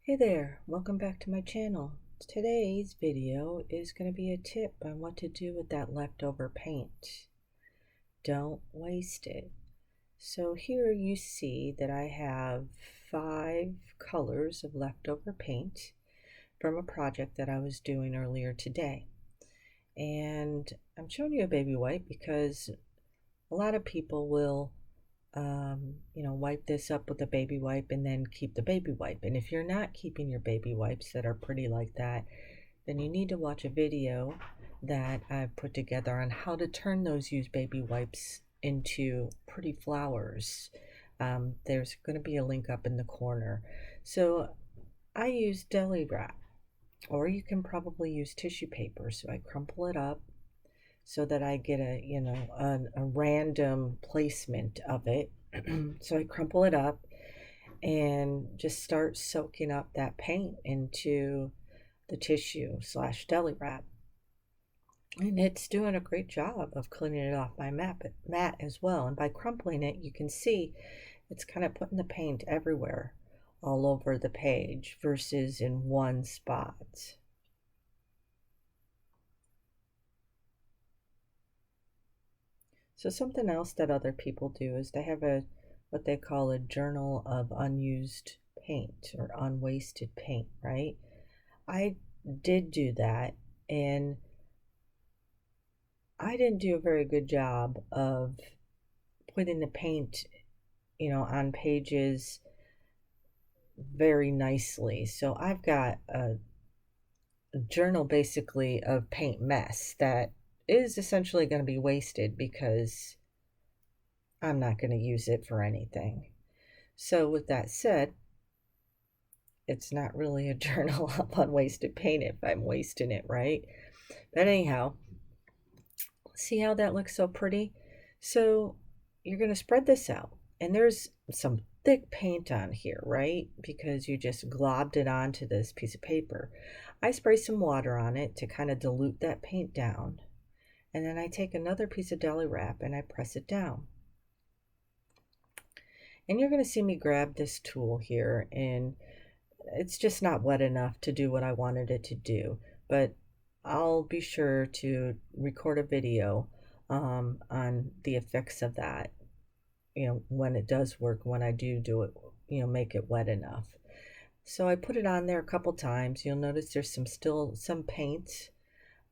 Hey there, welcome back to my channel. Today's video is going to be a tip on what to do with that leftover paint. Don't waste it. So here you see that I have 5 colors of leftover paint from a project that I was doing earlier today. And I'm showing you a baby wipe because a lot of people will wipe this up with a baby wipe and then keep the baby wipe. And if you're not keeping your baby wipes that are pretty like that, then you need to watch a video that I've put together on how to turn those used baby wipes into pretty flowers. There's going to be a link up in the corner. So I use deli wrap, or you can probably use tissue paper. So I crumple it up so that I get a random placement of it. So I crumple it up and just start soaking up that paint into the tissue / deli wrap. And it's doing a great job of cleaning it off my mat as well. And by crumpling it, you can see it's kind of putting the paint everywhere, all over the page versus in one spot. So something else that other people do is they have what they call a journal of unused paint or unwasted paint, right? I did do that, and I didn't do a very good job of putting the paint, on pages very nicely. So I've got a journal basically of paint mess that is essentially going to be wasted because I'm not going to use it for anything. So with that said, it's not really a journal of unwasted paint if I'm wasting it, right? But anyhow, see how that looks so pretty? So you're going to spread this out, and there's some thick paint on here, right? Because you just globbed it onto this piece of paper. I spray some water on it to kind of dilute that paint down. And then I take another piece of deli wrap and I press it down. And you're going to see me grab this tool here, and it's just not wet enough to do what I wanted it to do. But I'll be sure to record a video on the effects of that, when it does work, when I do it, make it wet enough. So I put it on there a couple times. You'll notice there's still some paint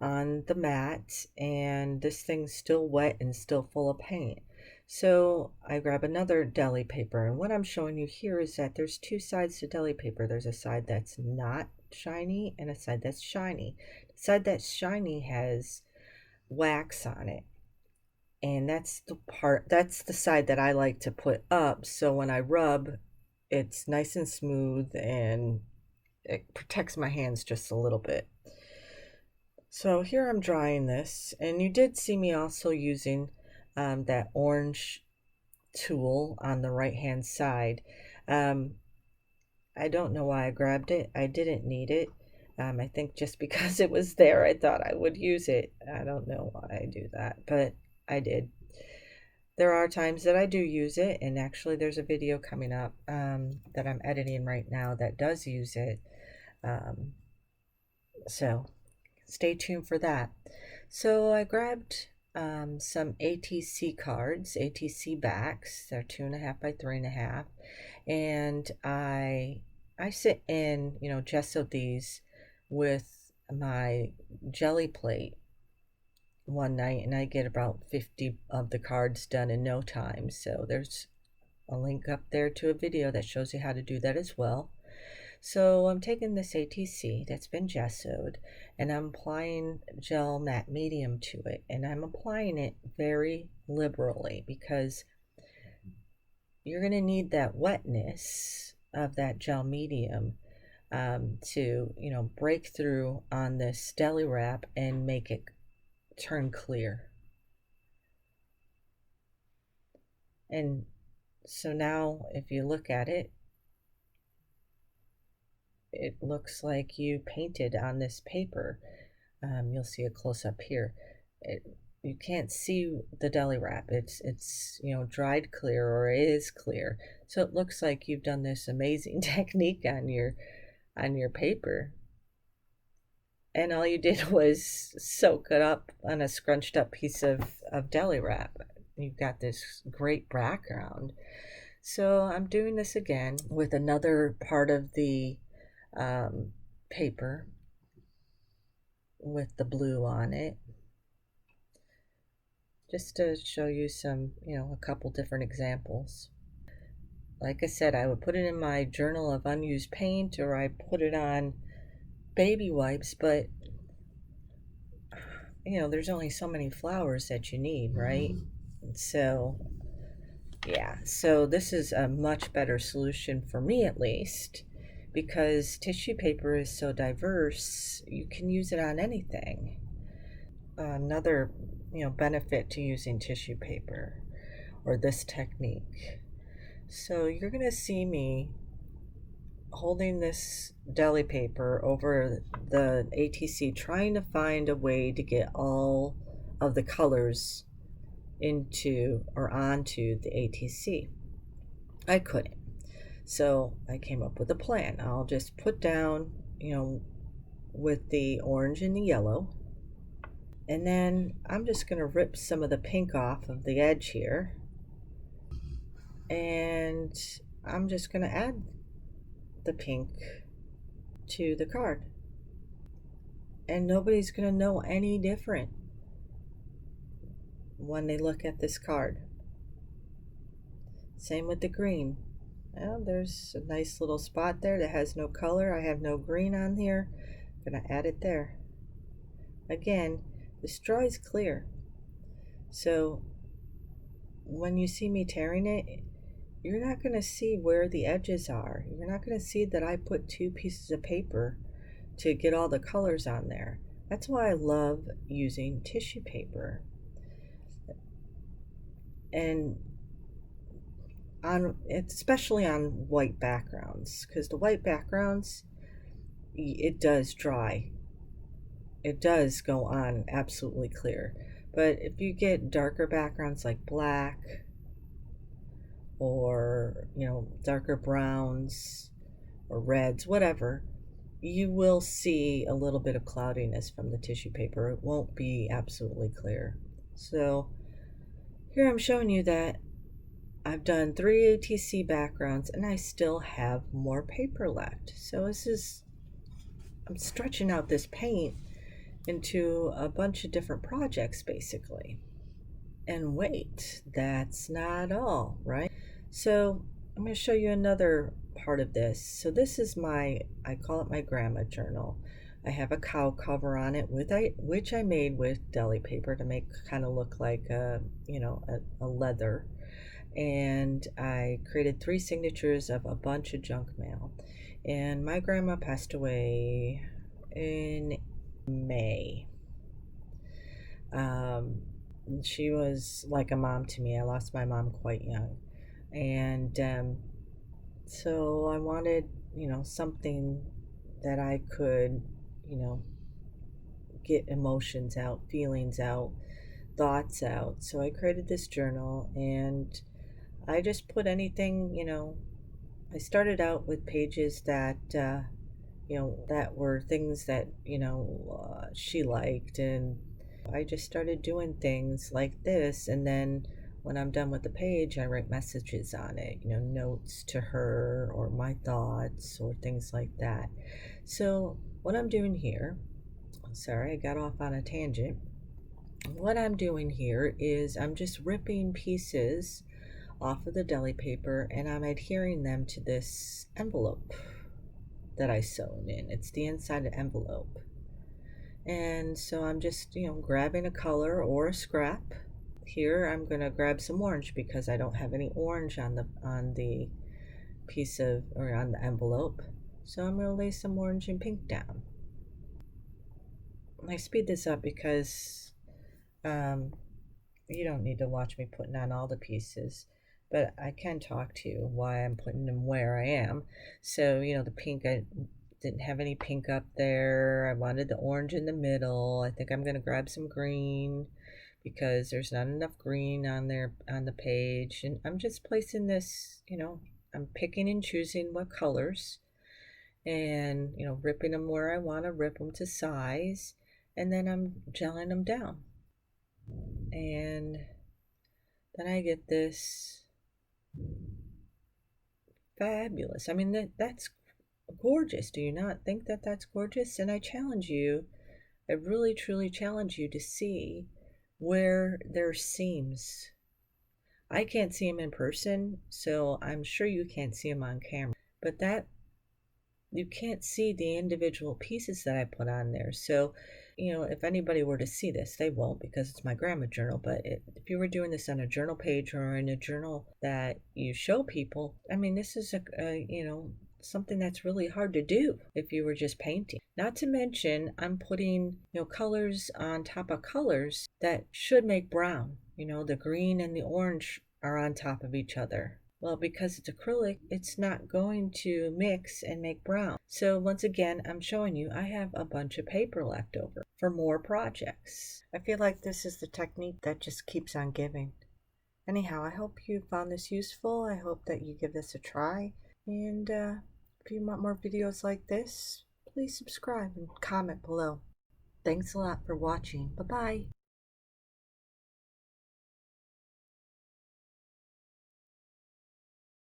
on the mat, and this thing's still wet and still full of paint. So I grab another deli paper, and what I'm showing you here is that there's 2 sides to deli paper. There's a side that's not shiny and a side that's shiny. The side that's shiny has wax on it, and that's the side that I like to put up, so when I rub, it's nice and smooth and it protects my hands just a little bit. So here I'm drying this, and you did see me also using that orange tool on the right hand side. I don't know why I grabbed it. I didn't need it. I think just because it was there, I thought I would use it. I don't know why I do that, but I did. There are times that I do use it, and actually there's a video coming up that I'm editing right now that does use it. So stay tuned for that. So I grabbed some ATC cards, ATC backs. They're 2.5 by 3.5, and I sit in, gesso these with my jelly plate one night, and I get about 50 of the cards done in no time. So there's a link up there to a video that shows you how to do that as well. So I'm taking this ATC that's been gessoed, and I'm applying gel matte medium to it, and I'm applying it very liberally because you're going to need that wetness of that gel medium to break through on this deli wrap and make it turn clear. And so now if you look at it, it looks like you painted on this paper. You'll see a close-up here. You can't see the deli wrap. It's dried clear, or it is clear. So it looks like you've done this amazing technique on your on your paper. And all you did was soak it up on a scrunched up piece of deli wrap. You've got this great background. So I'm doing this again with another part of the paper with the blue on it, just to show you some, a couple different examples. Like I said, I would put it in my journal of unused paint, or I put it on baby wipes, but there's only so many flowers that you need, right? So yeah, so this is a much better solution for me, at least, because tissue paper is so diverse. You can use it on anything. Another benefit to using tissue paper, or this technique. So you're going to see me holding this deli paper over the ATC, trying to find a way to get all of the colors into or onto the ATC. I couldn't. So I came up with a plan. I'll just put down, with the orange and the yellow, and then I'm just going to rip some of the pink off of the edge here, and I'm just going to add the pink to the card, and nobody's going to know any different when they look at this card. Same with the green. Well, there's a nice little spot there that has no color. I have no green on here. I'm going to add it there. Again, the straw is clear, so when you see me tearing it, you're not going to see where the edges are. You're not going to see that I put two pieces of paper to get all the colors on there. That's why I love using tissue paper. And especially on white backgrounds, because the white backgrounds, it does dry. It does go on absolutely clear. But if you get darker backgrounds like black, or darker browns or reds, whatever, you will see a little bit of cloudiness from the tissue paper. It won't be absolutely clear. So here I'm showing you that I've done 3 ATC backgrounds and I still have more paper left. So I'm stretching out this paint into a bunch of different projects basically. And wait, that's not all, right? So I'm going to show you another part of this. So this is I call it my grandma journal. I have a cow cover on it which I made with deli paper to make kind of look like a leather. And I created 3 signatures of a bunch of junk mail. And my grandma passed away in May. She was like a mom to me. I lost my mom quite young. And so I wanted, something that I could, get emotions out, feelings out, thoughts out. So I created this journal, and I just put anything, I started out with pages that, that were things that, she liked, and I just started doing things like this. And then when I'm done with the page, I write messages on it, notes to her, or my thoughts, or things like that. So what I'm doing here, sorry, I got off on a tangent. What I'm doing here is I'm just ripping pieces off of the deli paper, and I'm adhering them to this envelope that I sewn in. It's the inside of the envelope. And so I'm just, grabbing a color or a scrap. Here I'm going to grab some orange because I don't have any orange on the piece of, or on the envelope. So I'm going to lay some orange and pink down. I speed this up because you don't need to watch me putting on all the pieces, but I can talk to you why I'm putting them where I am. So, the pink, I didn't have any pink up there. I wanted the orange in the middle. I think I'm going to grab some green because there's not enough green on there on the page. And I'm just placing this, I'm picking and choosing what colors. and, you know, ripping them where I want to rip them to size, and then I'm gelling them down. And then I get this fabulous. I mean, that's gorgeous. Do you not think that that's gorgeous? And I challenge you, I really truly challenge you to see where there's seams. I can't see them in person, so I'm sure you can't see them on camera, but that you can't see the individual pieces that I put on there. So, you know, if anybody were to see this, they won't because it's my grandma journal. But if you were doing this on a journal page or in a journal that you show people, I mean, this is you know, something that's really hard to do if you were just painting. Not to mention, I'm putting, you know, colors on top of colors that should make brown. You know, the green and the orange are on top of each other. Well, because it's acrylic, it's not going to mix and make brown. So once again, I'm showing you I have a bunch of paper left over for more projects. I feel like this is the technique that just keeps on giving. Anyhow, I hope you found this useful. I hope that you give this a try. And if you want more videos like this, please subscribe and comment below. Thanks a lot for watching. Bye-bye.